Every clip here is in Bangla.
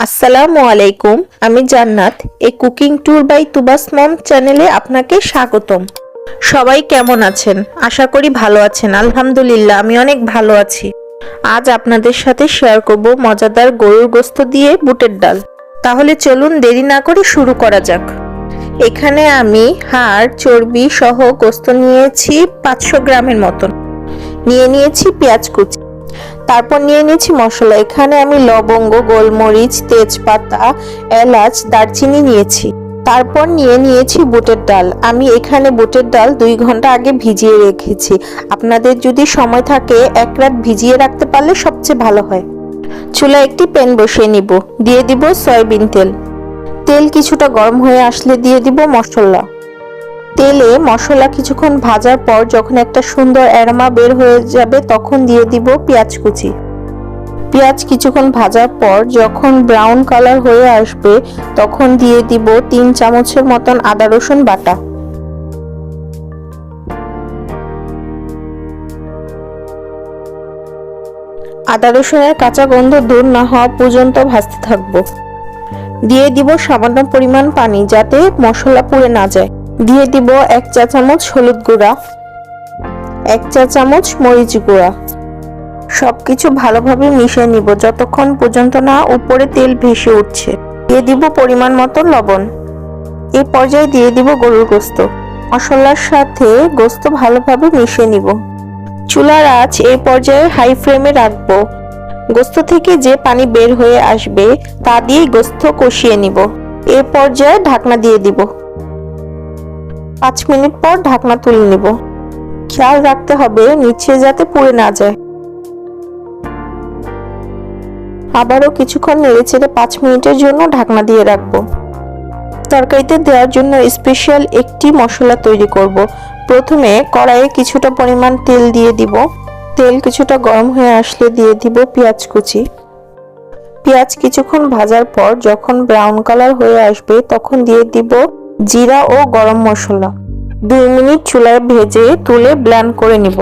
আসসালামু আলাইকুম, আমি জান্নাত। এই কুকিং ট্যুর বাই তুবাস মম চ্যানেলে আপনাকে স্বাগতম। সবাই কেমন আছেন? আশা করি ভালো আছেন। আলহামদুলিল্লাহ, আমি অনেক ভালো আছি। আজ আপনাদের সাথে শেয়ার করব মজাদার গরুর গোশত দিয়ে বুটের ডাল। তাহলে চলুন দেরি না করে শুরু করা যাক। এখানে আমি হাড় চর্বি সহ গোশত নিয়েছি 500 গ্রামের মতন। নিয়েছি পেঁয়াজ কুচি, তারপর নিয়েছি মশলা। এখানে আমি লবঙ্গ, গোলমরিচ, তেজপাতা, এলাচ, দারচিনি নিয়েছি। তারপর নিয়েছি বুটের ডাল। আমি এখানে বুটের ডাল 2 ঘন্টা আগে ভিজিয়ে রেখেছি। আপনাদের যদি সময় থাকে 1 রাত ভিজিয়ে রাখতে পারলে সবচেয়ে ভালো হয়। চুলায় একটি প্যান বসিয়ে নিব। দিয়ে দিব সয়াবিন তেল। তেল কিছুটা গরম হয়ে আসলে দিয়ে দিব মশলা। তেলে মশলা কিছুক্ষণ ভাজার পর যখন একটা সুন্দর অ্যারোমা বের হয়ে যাবে তখন দিয়ে দিব পেঁয়াজ কুচি। পেঁয়াজ কিছুক্ষণ ভাজার পর যখন ব্রাউন কালার হয়ে আসবে তখন দিয়ে দিব 3 চামচের মতন আদা রসুন বাটা। আদা রসুনের কাঁচা গন্ধ দূর না হওয়া পর্যন্ত ভাজতে থাকবো। দিয়ে দিব সামান্য পরিমাণ পানি যাতে মশলা পুড়ে না যায়। দিয়ে দিব 1 চা চামচ হলুদ গুঁড়া, 1 চা চামচ মরিচ গুঁড়া। সবকিছু ভালোভাবে মিশিয়ে নিব যতক্ষণ পর্যন্ত না উপরে তেল ভেসে উঠছে। দিয়ে দিব পরিমাণ মতো লবণ। এই পর্যায়ে দিয়ে দিব গরুর গোশত। মশলার সাথে গোশত ভালোভাবে মিশিয়ে নিব। চুলার আঁচ এই পর্যায়ে হাই ফ্লেমে রাখবো। গোশত থেকে যে পানি বের হয়ে আসবে তা দিয়ে গোশত কষিয়ে নিব। এই পর্যায়ে ঢাকনা দিয়ে দিব। 5 মিনিট পর ঢাকনা তুলে নিব। খেয়াল রাখতে হবে নিচে যাতে পুড়ে না যায়। আবারও কিছুক্ষণ নেড়েচেড়ে 5 মিনিটের জন্য ঢাকনা দিয়ে রাখবো। তরকারিতে দেওয়ার জন্য স্পেশাল একটি মশলা তৈরি করব। প্রথমে কড়াইয়ে কিছুটা পরিমাণ তেল দিয়ে দিব। তেল কিছুটা গরম হয়ে আসলে দিয়ে দিব পেঁয়াজ কুচি। পেঁয়াজ কিছুক্ষণ ভাজার পর যখন ব্রাউন কালার হয়ে আসবে তখন দিয়ে দিব জিরা ও গরম মশলা। 2 মিনিট চুলায় ভেজে তুলে ব্লেন্ড করে নিব।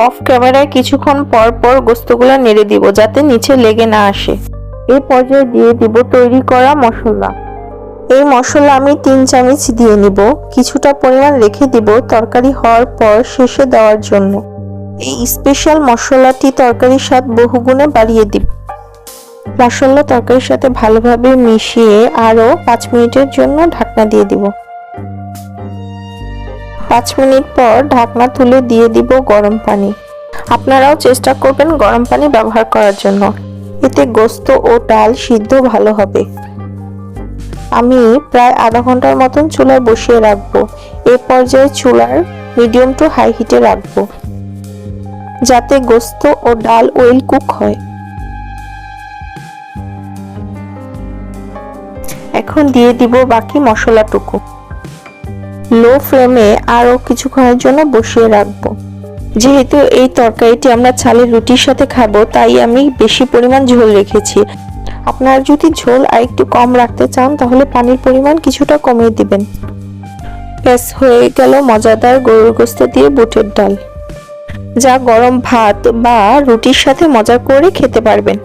অফ ক্যামেরায় কিছুক্ষণ পর পর গোশতগুলো নেড়ে দিব যাতে নিচে লেগে না আসে। এই পর্যায়ে দিয়ে দিব তৈরি করা মশলা। এই মশলা আমি 3 চামচ দিয়ে নিব। কিছুটা পরিমাণ রেখে দিব তরকারি হওয়ার পর শেষে দেওয়ার জন্য। এই স্পেশাল মশলাটি তরকারির স্বাদ বহুগুণে বাড়িয়ে দিবে। মশলা তরকারির সাথে ভালোভাবে মিশিয়ে আরো 5 মিনিটের জন্য ঢাকনা দিয়ে দিব। 5 মিনিট পর ঢাকনা তুলে দিয়ে দিব গরম পানি। আপনারাও চেষ্টা করবেন গরম পানি ব্যবহার করার জন্য। এতে গোশত ও ডাল সিদ্ধ ভালো হবে। আমি প্রায় আধা ঘন্টার মতন চুলায় বসিয়ে রাখবো। এই পর্যায়ে চুলার মিডিয়াম টু হাই হিটে রাখবো যাতে গোশত ও ডাল ওয়েল কুক হয়। এখন দিয়ে দিব বাকি মশলাটুকু। লো ফ্লেমে আরো কিছুক্ষণের জন্য বসিয়ে রাখবো। যেহেতু এই তরকারিটি আমরা চালের রুটির সাথে খাবো তাই আমি বেশি পরিমাণ ঝোল রেখেছি। আপনারা যদি ঝোল আর একটু কম রাখতে চান তাহলে পানির পরিমাণ কিছুটা কমিয়ে দিবেন। ব্যাস হয়ে গেল মজাদার গরুর গোশত দিয়ে বুটের ডাল, যা গরম ভাত বা রুটির সাথে মজা করে খেতে পারবেন।